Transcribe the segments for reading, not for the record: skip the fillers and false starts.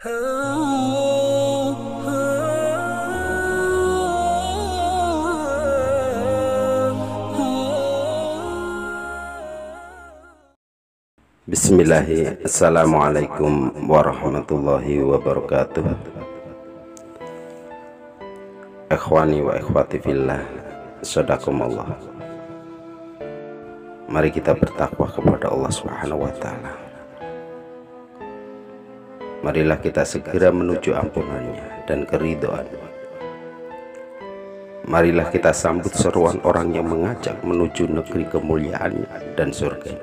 Bismillahirrahmanirrahim. Assalamualaikum warahmatullahi wabarakatuh. Ikhwani wa ikhwati fillah, sadaqakumullah. Mari kita bertakwa kepada Allah Subhanahu wa ta'ala. Marilah kita segera menuju ampunannya dan keridhaan. Marilah kita sambut seruan orang yang mengajak menuju negeri kemuliaannya dan surga.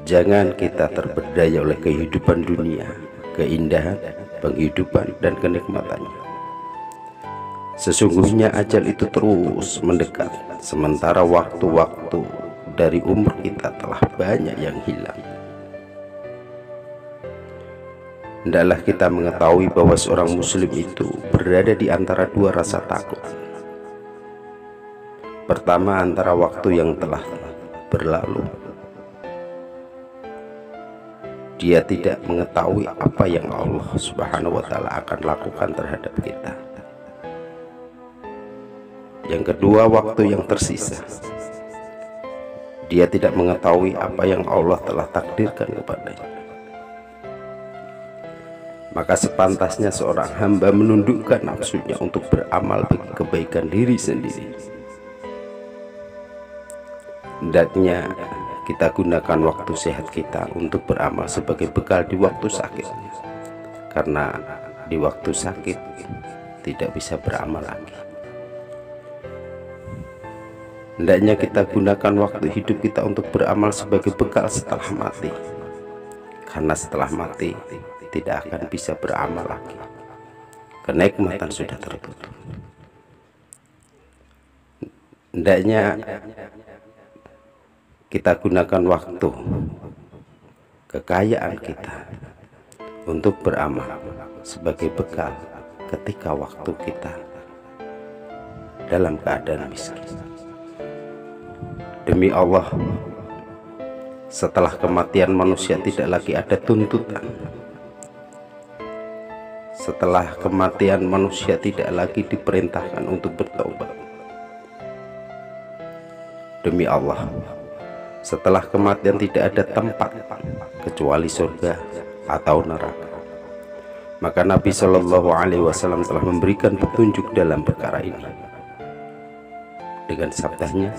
Jangan kita terberdaya oleh kehidupan dunia, keindahan, penghidupan, dan kenikmatannya. Sesungguhnya ajal itu terus mendekat, sementara waktu-waktu dari umur kita telah banyak yang hilang. Hendaklah kita mengetahui bahwa seorang muslim itu berada di antara dua rasa takut. Pertama, antara waktu yang telah berlalu. Dia tidak mengetahui apa yang Allah Subhanahu wa ta'ala akan lakukan terhadap kita. Yang kedua, waktu yang tersisa. Dia tidak mengetahui apa yang Allah telah takdirkan kepadanya. Maka sepantasnya seorang hamba menundukkan nafsunya untuk beramal bagi kebaikan diri sendiri. Hendaknya kita gunakan waktu sehat kita untuk beramal sebagai bekal di waktu sakit, karena di waktu sakit tidak bisa beramal lagi. Hendaknya kita gunakan waktu hidup kita untuk beramal sebagai bekal setelah mati, karena setelah mati tidak akan bisa beramal lagi. Kenikmatan sudah tertutup. Hendaknya kita gunakan waktu kekayaan kita untuk beramal sebagai bekal ketika waktu kita dalam keadaan miskin. Demi Allah, setelah kematian manusia tidak lagi ada tuntutan. Setelah kematian manusia tidak lagi diperintahkan untuk bertaubat. Demi Allah, setelah kematian tidak ada tempat kecuali surga atau neraka. Maka Nabi Shallallahu Alaihi Wasallam telah memberikan petunjuk dalam perkara ini dengan sabdanya,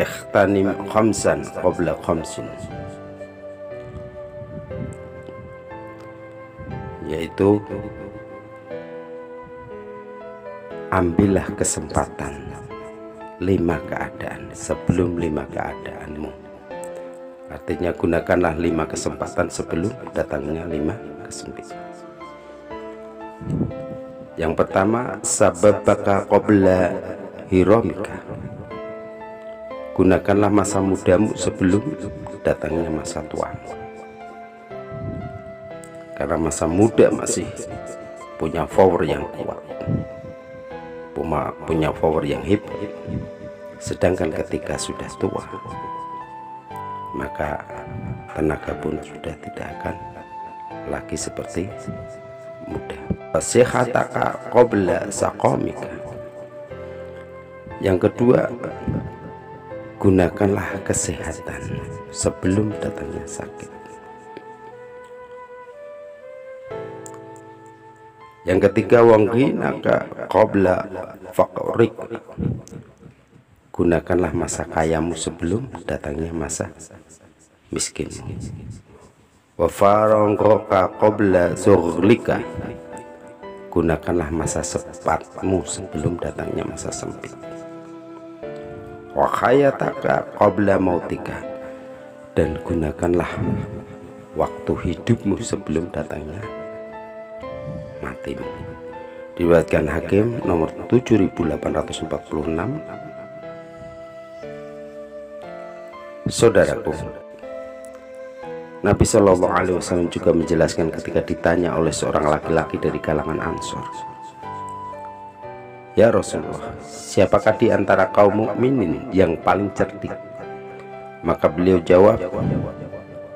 "Ikhtanim khamsan qabla khamsin," yaitu ambillah kesempatan 5 keadaan sebelum 5 keadaanmu. Artinya gunakanlah 5 kesempatan sebelum datangnya 5 kesempitan. Yang pertama, sababaka qabla hiramika. Gunakanlah masa mudamu sebelum datangnya masa tuamu. Karena masa muda masih punya power yang kuat, punya power yang hebat. Sedangkan ketika sudah tua, maka tenaga pun sudah tidak akan lagi seperti muda. Sehataka qabla saqamika. Yang kedua, gunakanlah kesehatan sebelum datangnya sakit. Yang ketiga, wanghinaka qabla faqrik. Gunakanlah masa kayamu sebelum datangnya masa miskin. Wa faragaka qabla zughlika. Gunakanlah masa sempatmu sebelum datangnya masa sempit. Wa hayataka qabla mautika. Dan gunakanlah waktu hidupmu sebelum datangnya matimu. Diriwayatkan Hakim nomor 7846. Saudaraku, Nabi Shallallahu Alaihi Wasallam juga menjelaskan ketika ditanya oleh seorang laki-laki dari kalangan Ansor, "Ya Rasulullah, siapakah di antara kaum mukminin yang paling cerdik?" Maka beliau jawab,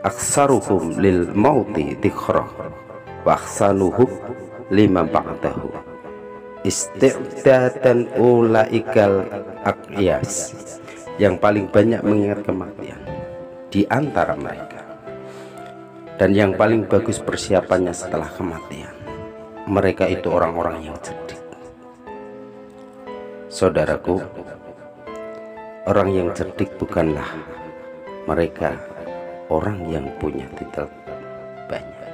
aksaruhum lil mauti dzikrah wa ahsanuhum lima ba'dahu isti'dadan ulaikal aqyas. Yang paling banyak mengingat kematian di antara mereka, dan yang paling bagus persiapannya setelah kematian, mereka itu orang-orang yang cerdik. Saudaraku, orang yang cerdik bukanlah mereka orang yang punya titel banyak,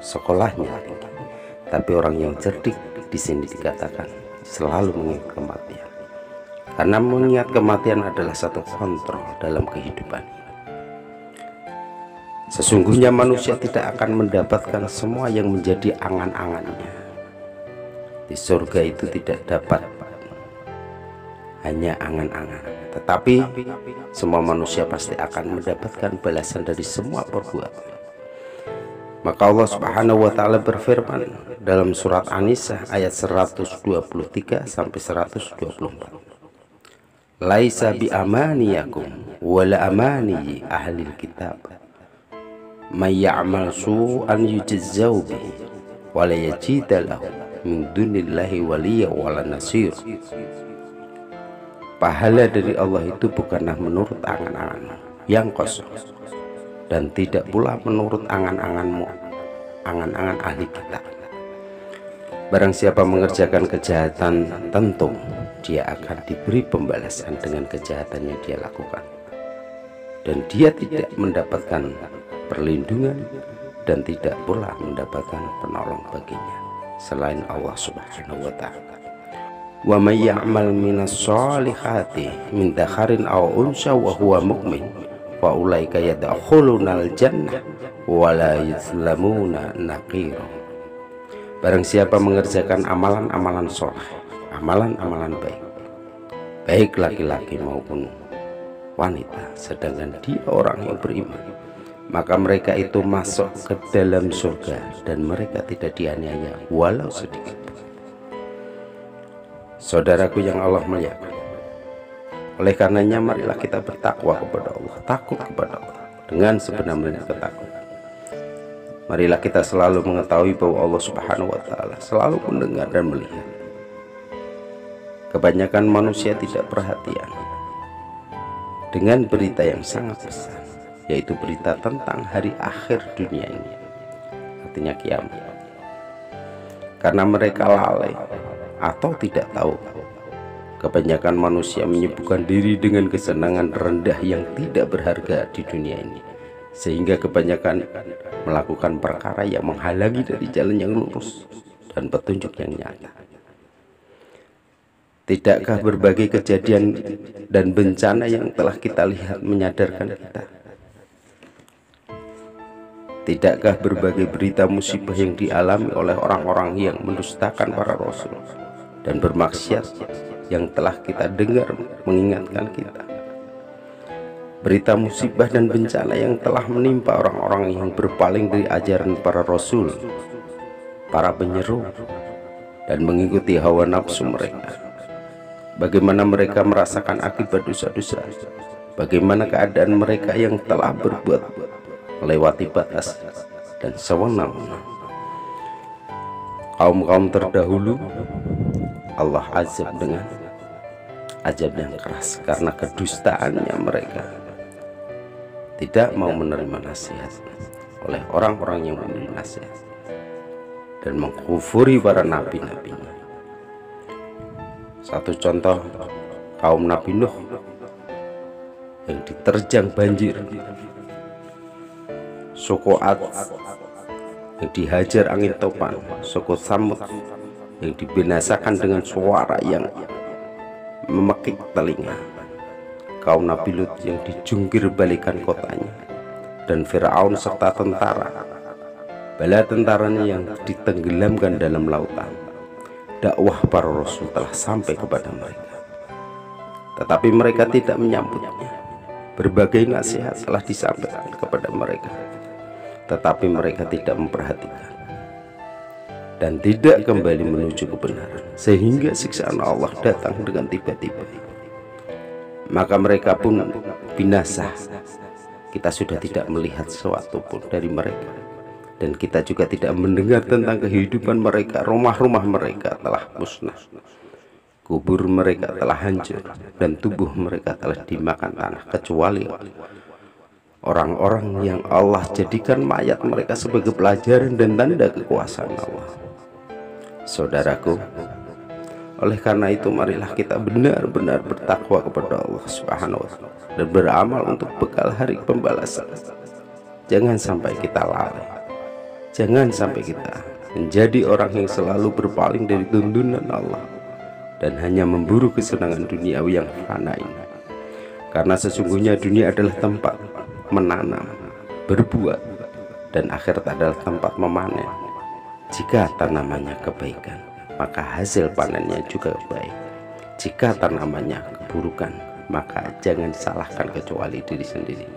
sekolahnya tinggi, tapi orang yang cerdik di sini dikatakan selalu mengingat kematian, karena mengingat kematian adalah satu kontrol dalam kehidupan. Sesungguhnya manusia tidak akan mendapatkan semua yang menjadi angan-angannya. Di surga itu tidak dapat hanya angan-angan, tetapi semua manusia pasti akan mendapatkan balasan dari semua perbuatan. Maka Allah Subhanahu wa taala berfirman dalam surat An-Nisa ayat 123 sampai 124. Laisa bi amaniyakum wala amani ahlil kitab. May ya'mal su'an yujzau bihi wa la yajid lahu min dunillahi waliya wala nasir. Pahala dari Allah itu bukanlah menurut angan-angan yang kosong, dan tidak pula menurut angan-anganmu, angan-angan ahli kitab. Barang siapa mengerjakan kejahatan, tentu dia akan diberi pembalasan dengan kejahatan yang dia lakukan, dan dia tidak mendapatkan perlindungan dan tidak pula mendapatkan penolong baginya selain Allah Subhanahu wa ta'ala. Wa may ya'mal minas solihati min dzakarin aw unsa wa huwa mu'min fa ulaika yadkhulunal jannah wa la yuzlamuna naqira. Barang siapa mengerjakan amalan-amalan soleh, amalan-amalan baik, baik laki-laki maupun wanita, sedangkan dia orang yang beriman, maka mereka itu masuk ke dalam surga dan mereka tidak dianiaya walau sedikit. Saudaraku yang Allah muliakan, oleh karenanya marilah kita bertakwa kepada Allah, takut kepada Allah dengan sebenar-benarnya ketakutan. Marilah kita selalu mengetahui bahwa Allah Subhanahu wa ta'ala selalu mendengar dan melihat. Kebanyakan manusia tidak perhatian dengan berita yang sangat besar, yaitu berita tentang hari akhir dunia ini, artinya kiamat. Karena mereka lalai atau tidak tahu, kebanyakan manusia menyibukkan diri dengan kesenangan rendah yang tidak berharga di dunia ini, sehingga kebanyakan melakukan perkara yang menghalangi dari jalan yang lurus dan petunjuk yang nyata. Tidakkah berbagai kejadian dan bencana yang telah kita lihat menyadarkan kita? Tidakkah berbagai berita musibah yang dialami oleh orang-orang yang mendustakan para rasul dan bermaksiat yang telah kita dengar mengingatkan kita? Berita musibah dan bencana yang telah menimpa orang-orang yang berpaling dari ajaran para rasul, para penyeru, dan mengikuti hawa nafsu mereka. Bagaimana mereka merasakan akibat dosa-dosa, bagaimana keadaan mereka yang telah berbuat melewati batas dan sewenang-wenang. Kaum-kaum terdahulu Allah azab dengan azab yang keras karena kedustaannya mereka tidak mau menerima nasihat oleh orang-orang yang memberi nasihat dan mengkufuri para nabi-nabinya. Satu contoh, kaum Nabi Nuh yang diterjang banjir, suku Ad yang dihajar angin topan, suku Tsamud yang dibinasakan dengan suara yang memekik telinga, kaum Nabi Lut yang dijungkir balikan kotanya, dan Firaun serta tentara bala tentaranya yang ditenggelamkan dalam lautan. Dakwah para rasul telah sampai kepada mereka, tetapi mereka tidak menyambutnya. Berbagai nasihat telah disampaikan kepada mereka, tetapi mereka tidak memperhatikan dan tidak kembali menuju kebenaran, sehingga siksaan Allah datang dengan tiba-tiba. Maka mereka pun binasa kita sudah tidak melihat sesuatu pun dari mereka, dan kita juga tidak mendengar tentang kehidupan mereka. Rumah-rumah mereka telah musnah, kubur mereka telah hancur, dan tubuh mereka telah dimakan tanah, kecuali orang-orang yang Allah jadikan mayat mereka sebagai pelajaran dan tanda kekuasaan Allah. Saudaraku, oleh karena itu marilah kita benar-benar bertakwa kepada Allah Subhanahu wa Ta'ala dan beramal untuk bekal hari pembalasan. Jangan sampai kita lalai, jangan sampai kita menjadi orang yang selalu berpaling dari tuntunan Allah dan hanya memburu kesenangan duniawi yang fana ini. Karena sesungguhnya dunia adalah tempat menanam, berbuat, dan akhirat adalah tempat memanen. Jika tanamannya kebaikan, maka hasil panennya juga baik. Jika tanamannya keburukan, maka jangan salahkan kecuali diri sendiri.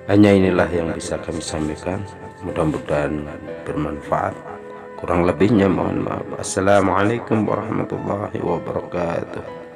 Hanya inilah yang bisa kami sampaikan, mudah-mudahan bermanfaat. Kurang lebihnya mohon maaf. Assalamualaikum warahmatullahi wabarakatuh.